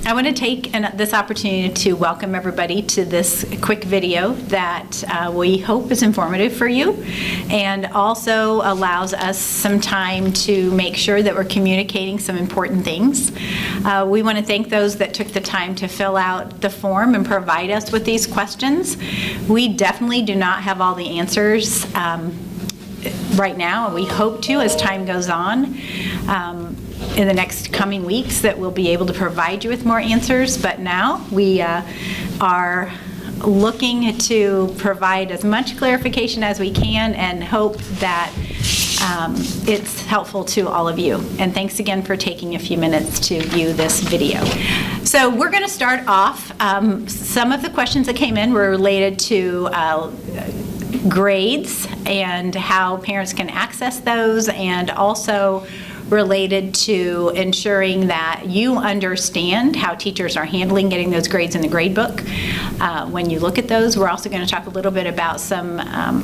I want to take this opportunity to welcome everybody to this quick video that we hope is informative for you and also allows us some time to make sure that we're communicating some important things. We want to thank those that took the time to fill out the form and provide us with these questions. We definitely do not have all the answers right now, and we hope to as time goes on. In the next coming weeks that we'll be able to provide you with more answers, but now we are looking to provide as much clarification as we can and hope that it's helpful to all of you. And thanks again for taking a few minutes to view this video. So we're going to start off, some of the questions that came in were related to grades and how parents can access those, and also related to ensuring that you understand how teachers are handling getting those grades in the grade book. When you look at those, we're also going to talk a little bit about some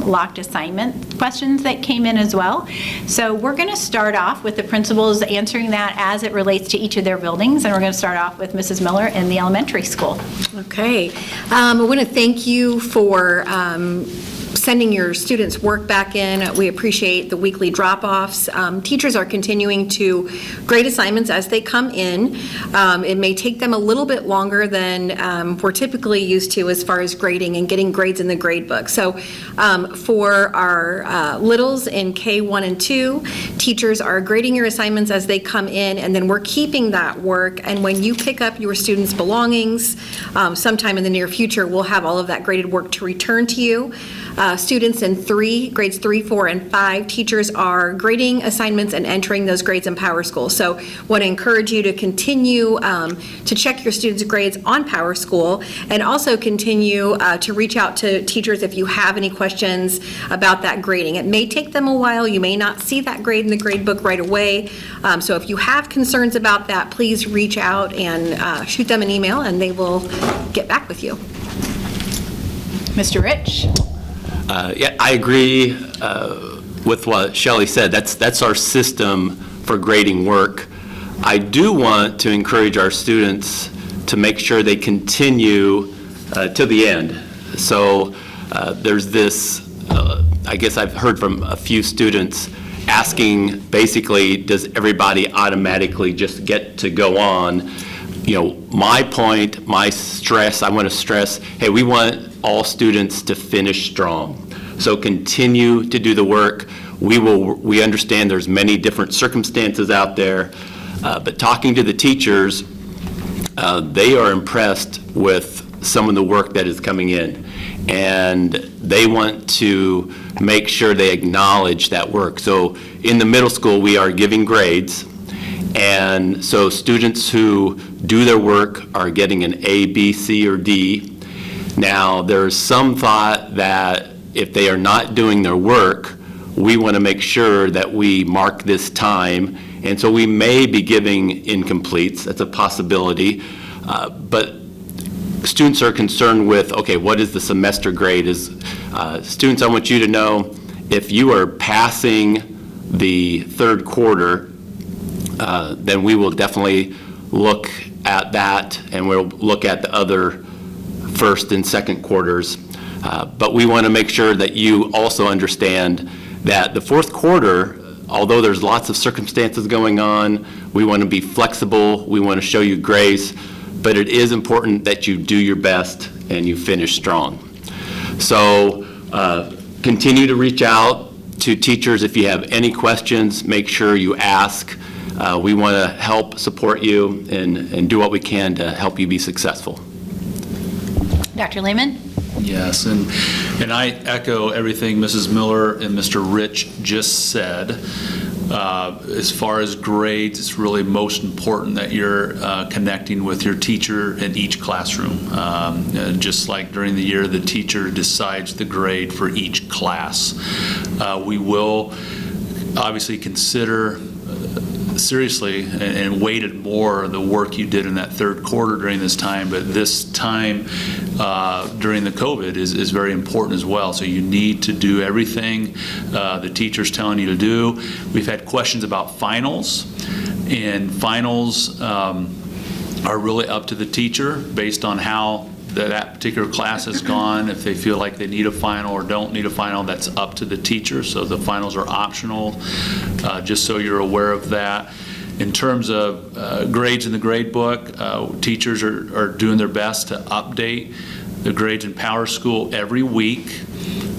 locked assignment questions that came in as well. So we're going to start off with the principals answering that as it relates to each of their buildings, and we're going to start off with Mrs. Miller in the elementary school. Okay. I want to thank you for sending your students' work back in. We appreciate the weekly drop-offs. Teachers are continuing to grade assignments as they come in. It may take them a little bit longer than we're typically used to as far as grading and getting grades in the grade book. So for our littles in K1 and 2, teachers are grading your assignments as they come in, and then we're keeping that work. And when you pick up your students' belongings sometime in the near future, we'll have all of that graded work to return to you. Students in grades 3, 4, and 5, teachers are grading assignments and entering those grades in PowerSchool. So want to encourage you to continue to check your students' grades on PowerSchool, and also continue to reach out to teachers if you have any questions about that grading. It may take them a while. You may not see that grade in the grade book right away. So if you have concerns about that, please reach out and shoot them an email, and they will get back with you. Mr. Rich? Yeah, I agree with what Shelley said. That's our system for grading work. I do want to encourage our students to make sure they continue to the end. So there's this, I guess I've heard from a few students asking, basically, does everybody automatically just get to go on? You know, my point, my stress, I want to stress, hey, we want all students to finish strong. So continue to do the work. We understand there's many different circumstances out there, but talking to the teachers, they are impressed with some of the work that is coming in, and they want to make sure they acknowledge that work. So in the middle school, we are giving grades, and so students who do their work are getting an A, B, C, or D. Now, there's some thought that if they are not doing their work, we want to make sure that we mark this time, and so we may be giving incompletes. That's a possibility, but students are concerned with, okay, what is the semester grade? Students, I want you to know, if you are passing the third quarter, then we will definitely look at that, and we'll look at the other first and second quarters. But we want to make sure that you also understand that the fourth quarter, although there's lots of circumstances going on, we want to be flexible, we want to show you grace, but it is important that you do your best and you finish strong. So continue to reach out to teachers if you have any questions. Make sure you ask. We want to help support you and do what we can to help you be successful. Dr. Lehman? Yes, and I echo everything Mrs. Miller and Mr. Rich just said. As far as grades, it's really most important that you're connecting with your teacher in each classroom. Just like during the year, the teacher decides the grade for each class. We will obviously consider seriously and weighted more the work you did in that third quarter during this time, but this time during the COVID is very important as well. So you need to do everything the teacher's telling you to do. We've had questions about finals, and finals are really up to the teacher based on how that particular class has gone. If they feel like they need a final or don't need a final, that's up to the teacher. So the finals are optional, just so you're aware of that. In terms of grades in the grade book, teachers are doing their best to update the grades in PowerSchool every week.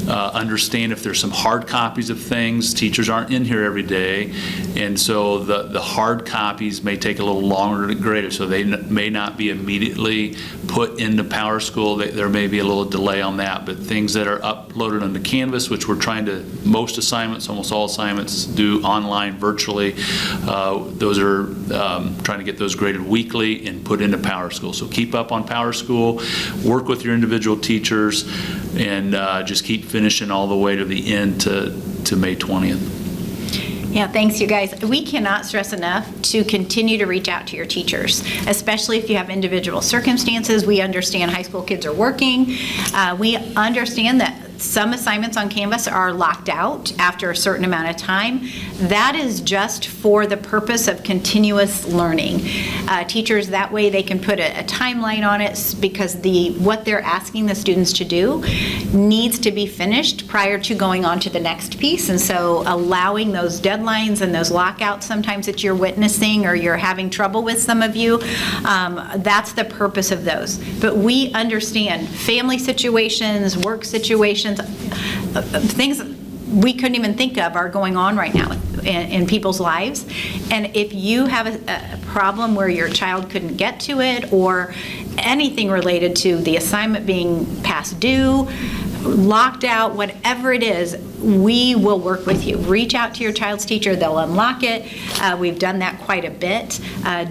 Understand if there's some hard copies of things. Teachers aren't in here every day, and so the hard copies may take a little longer to grade, so they may not be immediately put into PowerSchool. There may be a little delay on that, but things that are uploaded onto Canvas, which we're trying to, most assignments, almost all assignments, do online virtually, those are trying to get those graded weekly and put into PowerSchool. So keep up on PowerSchool, work with your individual teachers, and just keep finishing all the way to the end to May 20th. Yeah, thanks, you guys. We cannot stress enough to continue to reach out to your teachers, especially if you have individual circumstances. We understand high school kids are working. We understand that some assignments on Canvas are locked out after a certain amount of time. That is just for the purpose of continuous learning. Teachers, that way they can put a timeline on it, because what they're asking the students to do needs to be finished prior to going on to the next piece. And so allowing those deadlines and those lockouts sometimes that you're witnessing or you're having trouble with, some of you, that's the purpose of those. But we understand family situations, work situations, things we couldn't even think of are going on right now in people's lives. And if you have a problem where your child couldn't get to it, or anything related to the assignment being past due, locked out, whatever it is, we will work with you. Reach out to your child's teacher. They'll unlock it. We've done that quite a bit.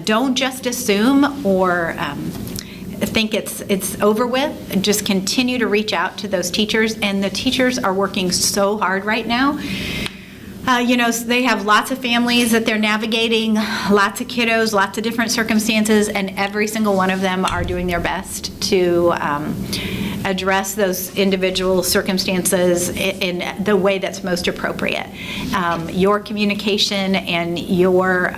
Don't just assume or think it's over with. Just continue to reach out to those teachers, and the teachers are working so hard right now. They have lots of families that they're navigating, lots of kiddos, lots of different circumstances, and every single one of them are doing their best to address those individual circumstances in the way that's most appropriate. Your communication and your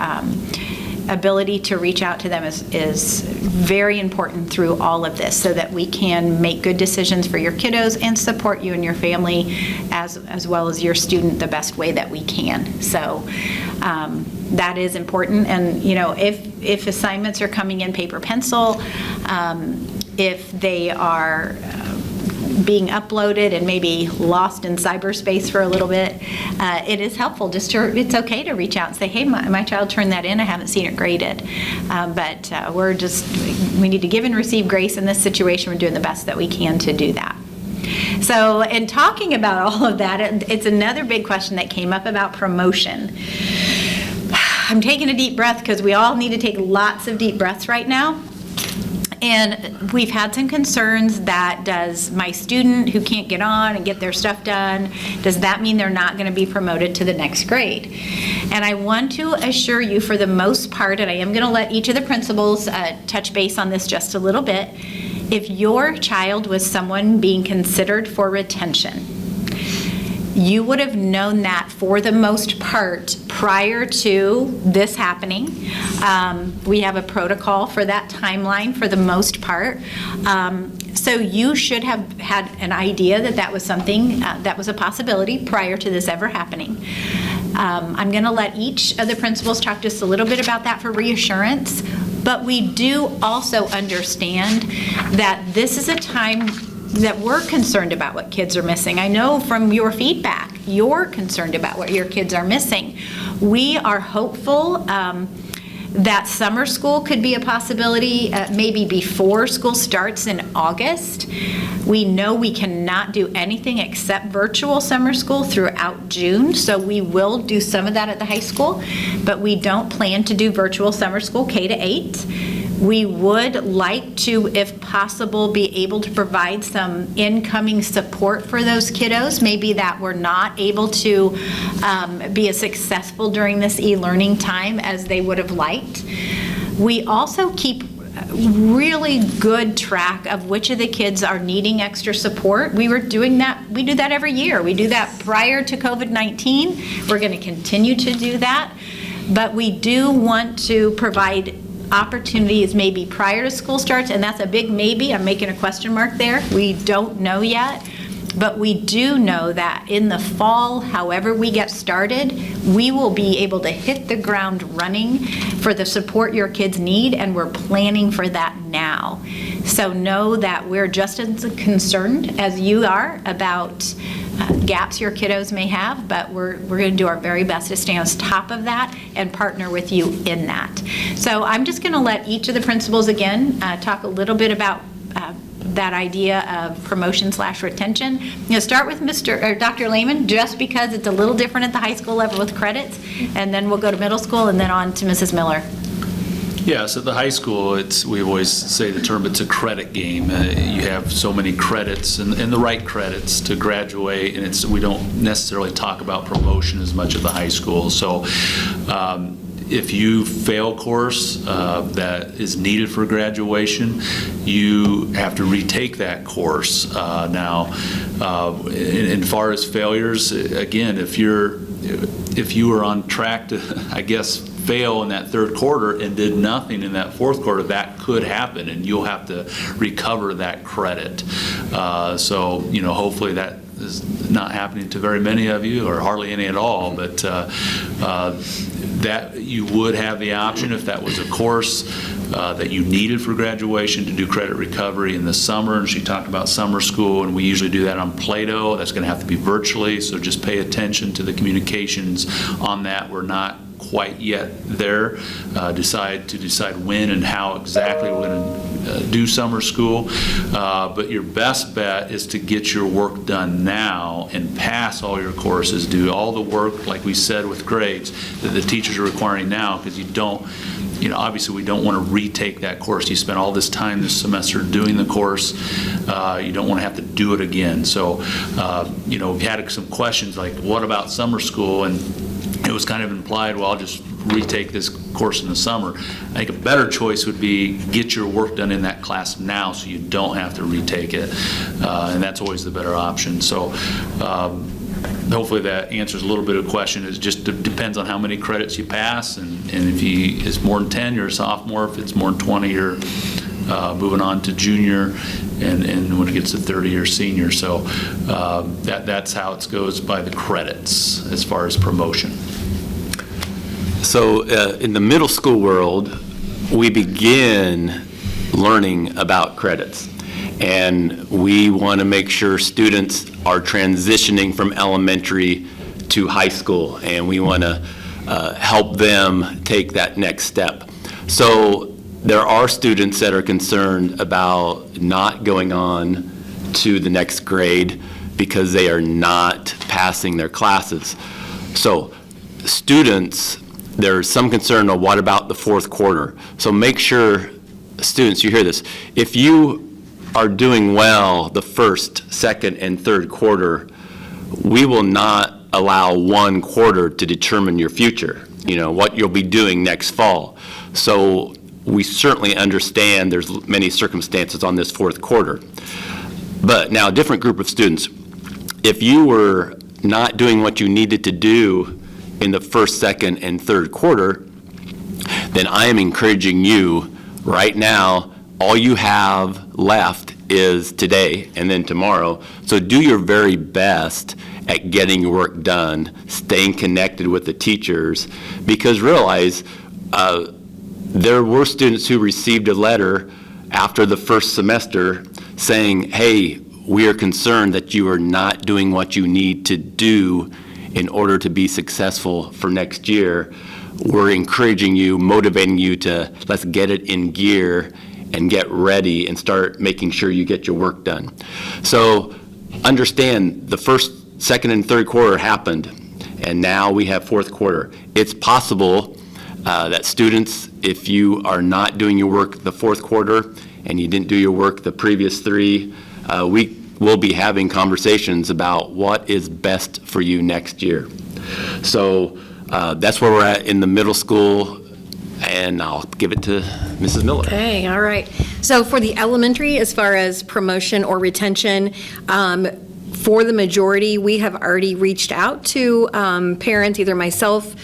ability to reach out to them is very important through all of this, so that we can make good decisions for your kiddos and support you and your family as well as your student the best way that we can. So that is important. And if assignments are coming in paper pencil, if they are being uploaded and maybe lost in cyberspace for a little bit, it is helpful it's okay to reach out and say, hey, my child turned that in, I haven't seen it graded. But we need to give and receive grace in this situation. We're doing the best that we can to do that. So in talking about all of that, it's another big question that came up about promotion. I'm taking a deep breath because we all need to take lots of deep breaths right now. And we've had some concerns that, does my student who can't get on and get their stuff done, does that mean they're not going to be promoted to the next grade? And I want to assure you, for the most part, and I am going to let each of the principals touch base on this just a little bit, if your child was someone being considered for retention, you would have known that for the most part prior to this happening. We have a protocol for that timeline for the most part. So you should have had an idea that that was something that was a possibility prior to this ever happening. I'm going to let each of the principals talk just a little bit about that for reassurance, but we do also understand that this is a time that we're concerned about what kids are missing. I know from your feedback, you're concerned about what your kids are missing. We are hopeful that summer school could be a possibility, maybe before school starts in August. We know we cannot do anything except virtual summer school throughout June, so we will do some of that at the high school, but we don't plan to do virtual summer school K-8. We would like to, if possible, be able to provide some incoming support for those kiddos, maybe that were not able to be as successful during this e-learning time as they would have liked. We also keep really good track of which of the kids are needing extra support. We do that every year. We do that prior to COVID-19. We're going to continue to do that, but we do want to provide opportunities maybe prior to school starts, and that's a big maybe. I'm making a question mark there. We don't know yet. But we do know that in the fall, however we get started, we will be able to hit the ground running for the support your kids need, and we're planning for that now. So know that we're just as concerned as you are about gaps your kiddos may have, but we're going to do our very best to stay on top of that and partner with you in that. So I'm just going to let each of the principals again talk a little bit about that idea of promotion/retention. Start with Dr. Lehman, just because it's a little different at the high school level with credits, and then we'll go to middle school and then on to Mrs. Miller. Yes, at the high school, we always say the term, it's a credit game. You have so many credits and the right credits to graduate, and we don't necessarily talk about promotion as much at the high school. So if you fail a course that is needed for graduation, you have to retake that course. Now, in far as failures, again, if you were on track to, I guess, fail in that third quarter and did nothing in that fourth quarter, that could happen, and you'll have to recover that credit. So, hopefully that is not happening to very many of you, or hardly any at all, but that you would have the option, if that was a course that you needed for graduation, to do credit recovery in the summer. And she talked about summer school, and we usually do that on Play-Doh. That's going to have to be virtually, so just pay attention to the communications on that. We're not quite yet there. Decide when and how exactly we're going to do summer school. But your best bet is to get your work done now and pass all your courses, do all the work, like we said, with grades that the teachers are requiring now, because you don't, obviously we don't want to retake that course. You spent all this time this semester doing the course. You don't want to have to do it again. So, we've had some questions like, what about summer school? And it was kind of implied, well, I'll just retake this course in the summer. I think a better choice would be get your work done in that class now so you don't have to retake it. And that's always the better option. So hopefully that answers a little bit of the question. It just depends on how many credits you pass, and if it's more than 10, you're a sophomore. If it's more than 20, you're moving on to junior, and when it gets to 30, you're senior. So that's how it goes by the credits as far as promotion. So in the middle school world, we begin learning about credits. And we want to make sure students are transitioning from elementary to high school, and we want to help them take that next step. So there are students that are concerned about not going on to the next grade because they are not passing their classes. So students, there's some concern of what about the fourth quarter. So make sure, students, you hear this. If you are doing well the first, second, and third quarter, we will not allow one quarter to determine your future, what you'll be doing next fall. So we certainly understand there's many circumstances on this fourth quarter. But now, a different group of students, if you were not doing what you needed to do in the first, second, and third quarter, then I am encouraging you right now, all you have left is today and then tomorrow. So do your very best at getting your work done, staying connected with the teachers, because realize there were students who received a letter after the first semester saying, hey, we are concerned that you are not doing what you need to do in order to be successful for next year. We're encouraging you, motivating you to let's get it in gear and get ready and start making sure you get your work done. So understand the first, second, and third quarter happened, and now we have fourth quarter. It's possible that students, if you are not doing your work the fourth quarter and you didn't do your work the previous three, we will be having conversations about what is best for you next year. So that's where we're at in the middle school, and I'll give it to Mrs. Miller. Okay, all right. So for the elementary, as far as promotion or retention, for the majority, we have already reached out to parents, either myself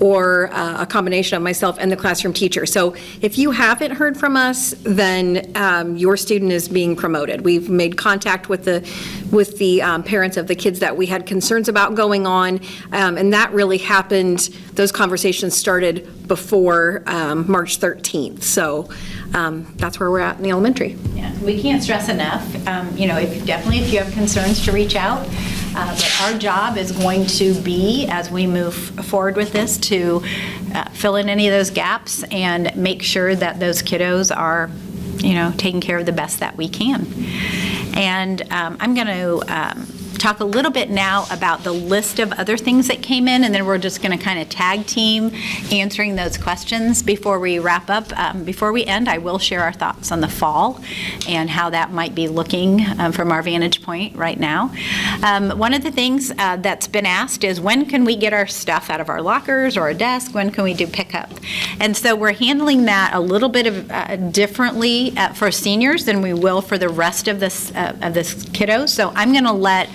or a combination of myself and the classroom teacher. So if you haven't heard from us, then your student is being promoted. We've made contact with the parents of the kids that we had concerns about going on, and that really happened, those conversations started before March 13th. So that's where we're at in the elementary. Yeah, we can't stress enough, if you have concerns, to reach out. But our job is going to be, as we move forward with this, to fill in any of those gaps and make sure that those kiddos are, taken care of the best that we can. And I'm going to talk a little bit now about the list of other things that came in, and then we're just going to kind of tag team answering those questions before we wrap up. Before we end, I will share our thoughts on the fall and how that might be looking from our vantage point right now. One of the things that's been asked is, when can we get our stuff out of our lockers or our desk? When can we do pickup? And so we're handling that a little bit of differently for seniors than we will for the rest of this kiddos. So I'm going to let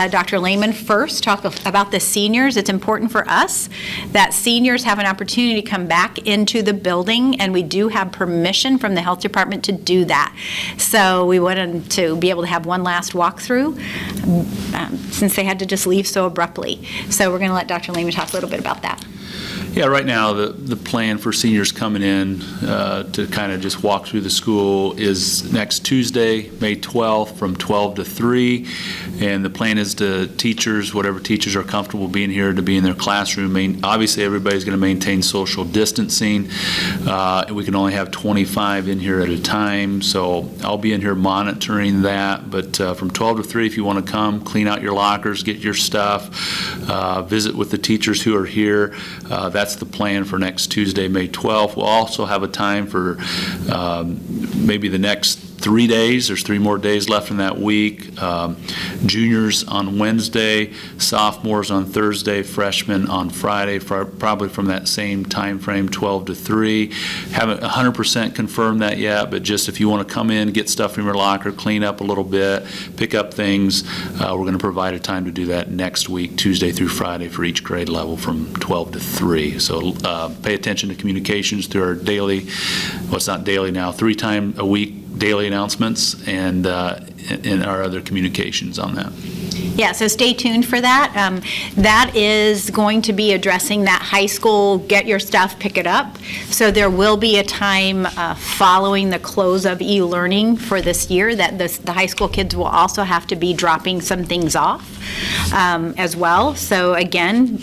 Dr. Lehman first talk about the seniors. It's important for us that seniors have an opportunity to come back into the building, and we do have permission from the health department to do that. So we wanted to be able to have one last walkthrough since they had to just leave so abruptly. So we're going to let Dr. Lehman talk a little bit about that. Yeah, right now, the plan for seniors coming in to kind of just walk through the school is next Tuesday, May 12th, from 12 to 3. And the plan is to teachers, whatever teachers are comfortable being here, to be in their classroom. Obviously, everybody's going to maintain social distancing. And we can only have 25 in here at a time. So I'll be in here monitoring that. But from 12 to 3, if you want to come, clean out your lockers, get your stuff, visit with the teachers who are here. That's the plan for next Tuesday, May 12th. We'll also have a time for maybe the next 3 days. There's 3 more days left in that week. Juniors on Wednesday, sophomores on Thursday, freshmen on Friday, probably from that same time frame, 12 to 3. Haven't 100% confirmed that yet, but just if you want to come in, get stuff from your locker, clean up a little bit, pick up things, we're going to provide a time to do that next week, Tuesday through Friday, for each grade level from 12 to 3. So pay attention to communications through our daily, well, it's not daily now, 3 times a week daily announcements and our other communications on that. Yeah, so stay tuned for that. That is going to be addressing that high school, get your stuff, pick it up. So there will be a time following the close of e-learning for this year that the high school kids will also have to be dropping some things off as well. So again,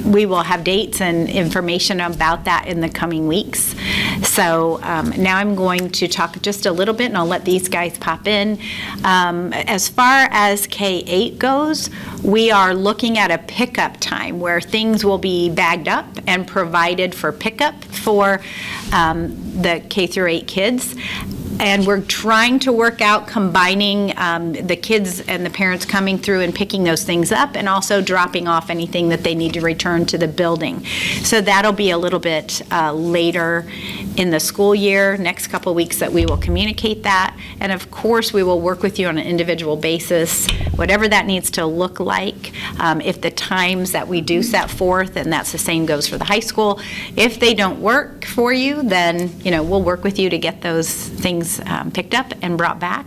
we will have dates and information about that in the coming weeks. So now I'm going to talk just a little bit, and I'll let these guys pop in. As far as K-8 goes, we are looking at a pickup time where things will be bagged up and provided for pickup for the K-8 kids. And we're trying to work out combining the kids and the parents coming through and picking those things up, and also dropping off anything that they need to return to the building. So that'll be a little bit later in the school year, next couple weeks, that we will communicate that. And of course, we will work with you on an individual basis, whatever that needs to look like. If the times that we do set forth, and that's the same goes for the high school, if they don't work for you, then we'll work with you to get those things picked up and brought back.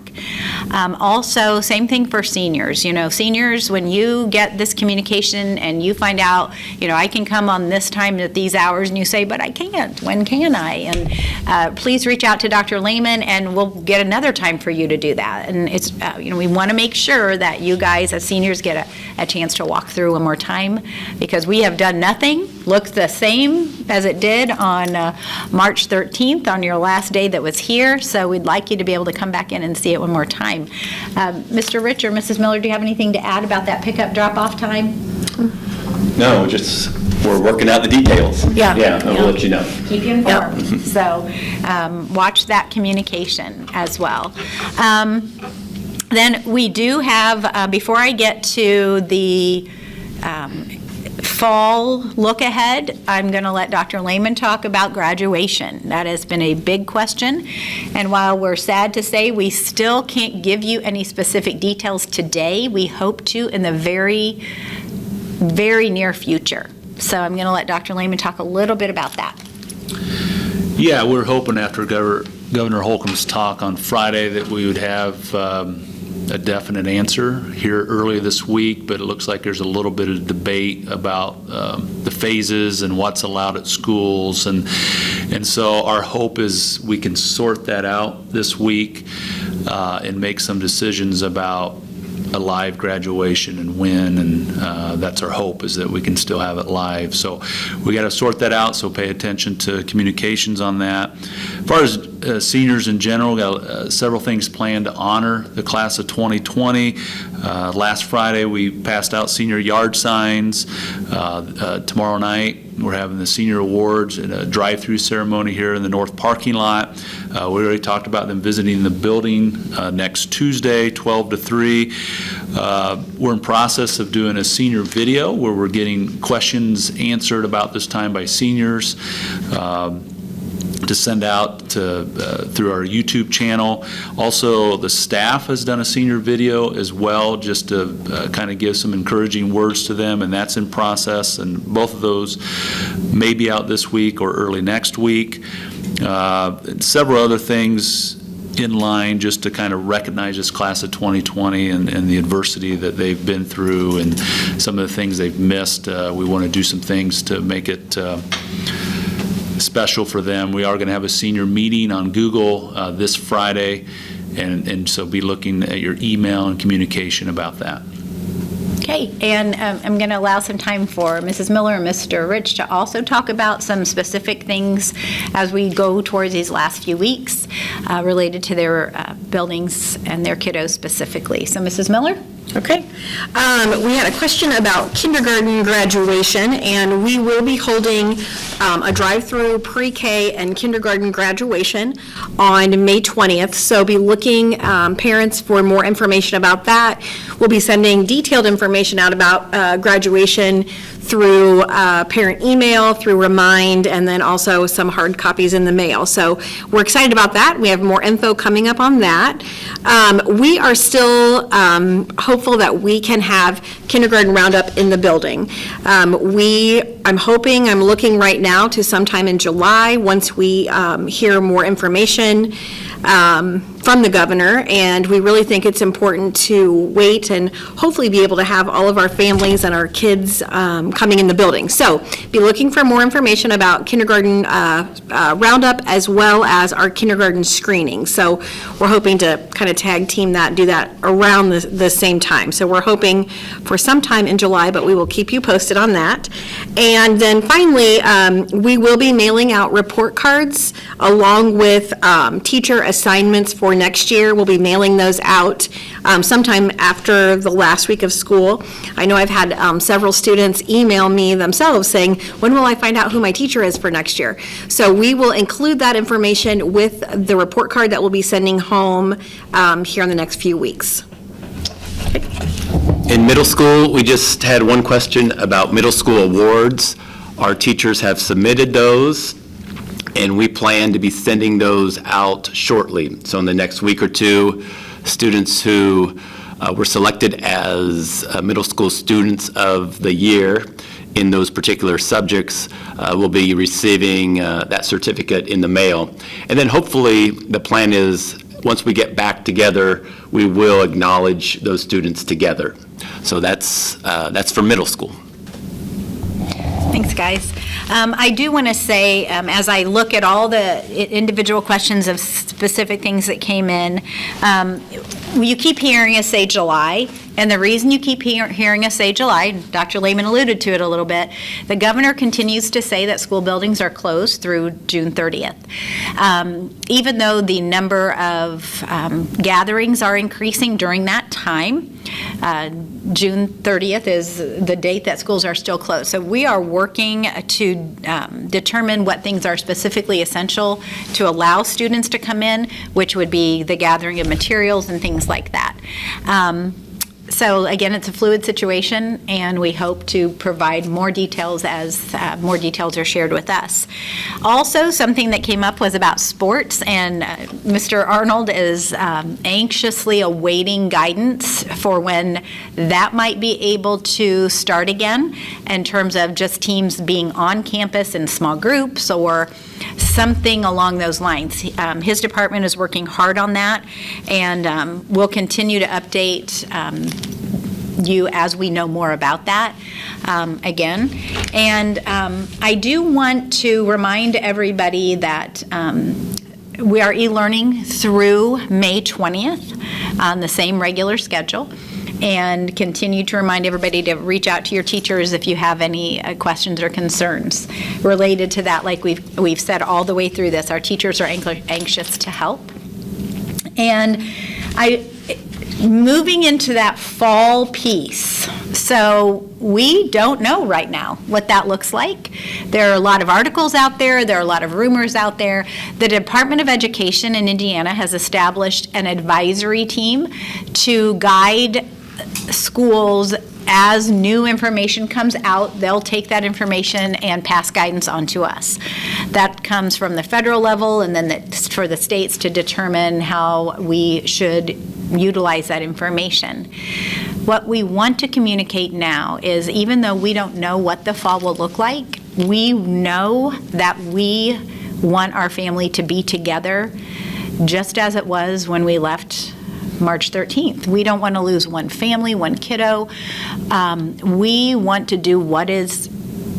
Also, same thing for seniors. Seniors, when you get this communication and you find out, I can come on this time at these hours, and you say, but I can't. When can I? And please reach out to Dr. Lehman, and we'll get another time for you to do that. And it's, we want to make sure that you guys as seniors get a chance to walk through one more time, because we have done nothing. Looks the same as it did on March 13th, on your last day that was here. So we'd like you to be able to come back in and see it one more time. Mr. Rich or Mrs. Miller, do you have anything to add about that pickup drop-off time? No, we're working out the details. Yeah. We'll let you know. Keep you informed. Yep. So watch that communication as well. Then we do have, before I get to the fall look ahead, I'm going to let Dr. Lehman talk about graduation. That has been a big question, and while we're sad to say we still can't give you any specific details today, we hope to in the very, very near future. So I'm going to let Dr. Lehman talk a little bit about that. Yeah, we're hoping after Governor Holcomb's talk on Friday that we would have a definite answer here early this week, but it looks like there's a little bit of debate about the phases and what's allowed at schools. And so our hope is we can sort that out this week and make some decisions about a live graduation and when, and that's our hope, is that we can still have it live. So we got to sort that out, so pay attention to communications on that. As far as seniors in general, got several things planned to honor the class of 2020. Last Friday, we passed out senior yard signs. Tomorrow night, we're having the senior awards and a drive-through ceremony here in the north parking lot. We already talked about them visiting the building next Tuesday, 12 to 3. We're in process of doing a senior video where we're getting questions answered about this time by seniors to send out through our YouTube channel. Also, the staff has done a senior video as well, just to kind of give some encouraging words to them, and that's in process, and both of those may be out this week or early next week. Several other things in line just to kind of recognize this class of 2020 and the adversity that they've been through and some of the things they've missed. We want to do some things to make it special for them. We are going to have a senior meeting on Google this Friday, and so be looking at your email and communication about that. Okay, and I'm going to allow some time for Mrs. Miller and Mr. Rich to also talk about some specific things as we go towards these last few weeks related to their buildings and their kiddos specifically. So Mrs. Miller? Okay. We had a question about kindergarten graduation, and we will be holding a drive-through pre-K and kindergarten graduation on May 20th. So be looking, parents, for more information about that. We'll be sending detailed information out about graduation through parent email, through Remind, and then also some hard copies in the mail. So we're excited about that. We have more info coming up on that. We are still hopeful that we can have kindergarten roundup in the building. I'm looking right now to sometime in July, once we hear more information from the governor, and we really think it's important to wait and hopefully be able to have all of our families and our kids coming in the building. So be looking for more information about kindergarten roundup as well as our kindergarten screening. So we're hoping to kind of tag team that, do that around the same time. So we're hoping for sometime in July, but we will keep you posted on that. And then finally, we will be mailing out report cards along with teacher assignments for next year. We'll be mailing those out sometime after the last week of school. I know I've had several students email me themselves saying, when will I find out who my teacher is for next year? So we will include that information with the report card that we'll be sending home here in the next few weeks. In middle school, we just had one question about middle school awards. Our teachers have submitted those, and we plan to be sending those out shortly. So in the next week or two, students who were selected as middle school students of the year in those particular subjects will be receiving that certificate in the mail. And then hopefully the plan is, once we get back together, we will acknowledge those students together. So that's for middle school. Thanks, guys. I do want to say, as I look at all the individual questions of specific things that came in, you keep hearing us say July, and the reason you keep hearing us say July, Dr. Lehman alluded to it a little bit, the governor continues to say that school buildings are closed through June 30th. Even though the number of gatherings are increasing during that time, June 30th is the date that schools are still closed. So we are working to determine what things are specifically essential to allow students to come in, which would be the gathering of materials and things like that. So again, it's a fluid situation, and we hope to provide more details as more details are shared with us. Also, something that came up was about sports, and Mr. Arnold is anxiously awaiting guidance for when that might be able to start again in terms of just teams being on campus in small groups or something along those lines. His department is working hard on that, and we'll continue to update you as we know more about that again. And I do want to remind everybody that we are e-learning through May 20th on the same regular schedule, and continue to remind everybody to reach out to your teachers if you have any questions or concerns related to that. Like we've said all the way through this, our teachers are anxious to help. And moving into that fall piece, so we don't know right now what that looks like. There are a lot of articles out there. There are a lot of rumors out there. The Department of Education in Indiana has established an advisory team to guide schools as new information comes out. They'll take that information and pass guidance on to us. That comes from the federal level, and then for the states to determine how we should utilize that information. What we want to communicate now is, even though we don't know what the fall will look like, we know that we want our family to be together just as it was when we left March 13th. We don't want to lose one family, one kiddo. We want to do what is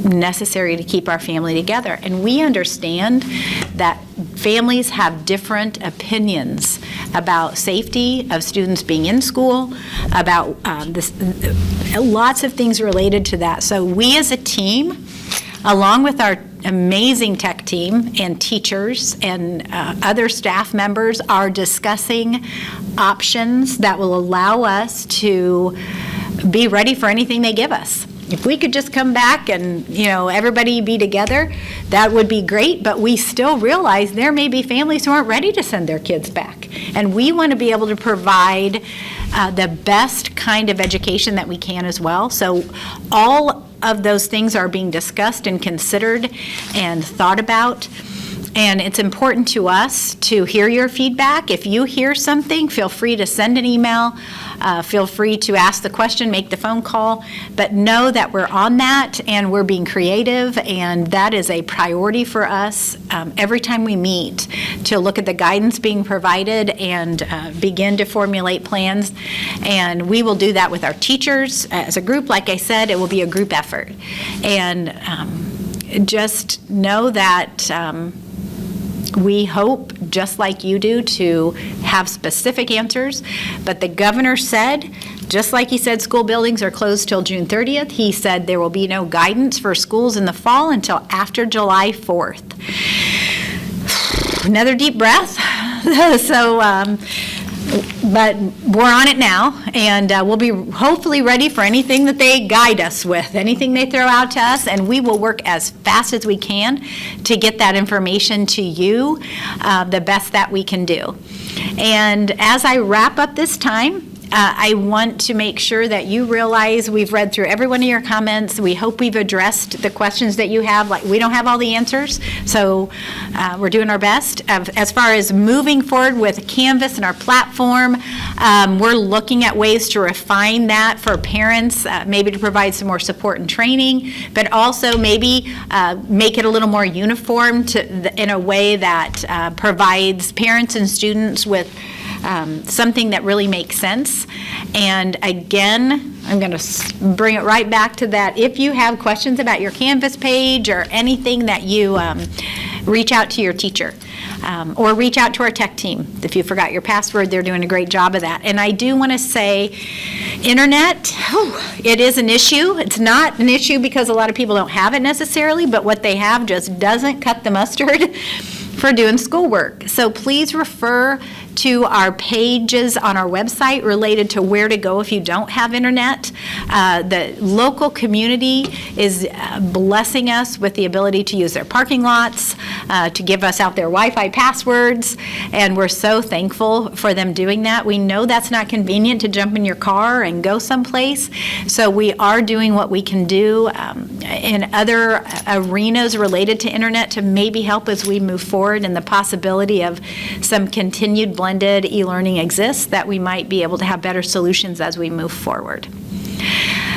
necessary to keep our family together. And we understand that families have different opinions about safety of students being in school, about lots of things related to that. So we as a team, along with our amazing tech team and teachers and other staff members, are discussing options that will allow us to be ready for anything they give us. If we could just come back and, everybody be together, that would be great, but we still realize there may be families who aren't ready to send their kids back. And we want to be able to provide the best kind of education that we can as well. So all of those things are being discussed and considered and thought about. And it's important to us to hear your feedback. If you hear something, feel free to send an email. Feel free to ask the question, make the phone call. But know that we're on that and we're being creative, and that is a priority for us every time we meet, to look at the guidance being provided and begin to formulate plans. And we will do that with our teachers as a group. Like I said, it will be a group effort. And just know that we hope, just like you do, to have specific answers. But the governor said, just like he said school buildings are closed till June 30th, he said there will be no guidance for schools in the fall until after July 4th. Another deep breath. But we're on it now, and we'll be hopefully ready for anything that they guide us with, anything they throw out to us, and we will work as fast as we can to get that information to you the best that we can do. And as I wrap up this time, I want to make sure that you realize we've read through every one of your comments. We hope we've addressed the questions that you have. Like, we don't have all the answers, so we're doing our best. As far as moving forward with Canvas and our platform, we're looking at ways to refine that for parents, maybe to provide some more support and training, but also maybe make it a little more uniform in a way that provides parents and students with something that really makes sense. And again, I'm going to bring it right back to that. If you have questions about your Canvas page or anything, that you reach out to your teacher or reach out to our tech team. If you forgot your password, they're doing a great job of that. And I do want to say, internet, it is an issue. It's not an issue because a lot of people don't have it necessarily, but what they have just doesn't cut the mustard for doing schoolwork. So please refer to our pages on our website related to where to go if you don't have internet. The local community is blessing us with the ability to use their parking lots, to give us out their Wi-Fi passwords, and we're so thankful for them doing that. We know that's not convenient to jump in your car and go someplace, so we are doing what we can do in other arenas related to internet to maybe help as we move forward, and the possibility of some continued blended e-learning exists, that we might be able to have better solutions as we move forward.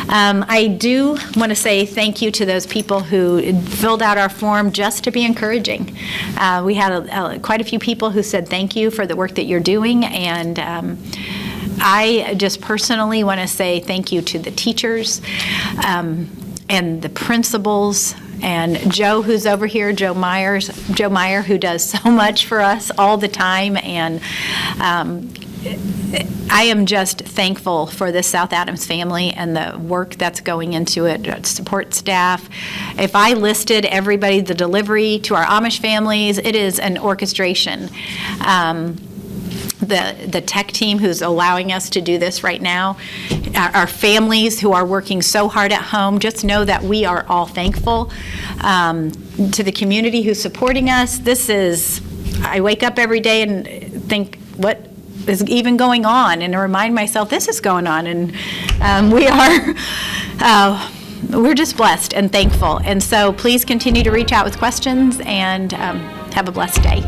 I do want to say thank you to those people who filled out our form just to be encouraging. We had quite a few people who said thank you for the work that you're doing, and I just personally want to say thank you to the teachers and the principals, and Joe, who's over here, Joe Meyer, who does so much for us all the time, and I am just thankful for this South Adams family and the work that's going into it, support staff. If I listed everybody, the delivery to our Amish families, it is an orchestration. The tech team who's allowing us to do this right now, our families who are working so hard at home, just know that we are all thankful. To the community who's supporting us, I wake up every day and think, what is even going on? And I remind myself, this is going on, and we're just blessed and thankful. And so please continue to reach out with questions, and have a blessed day.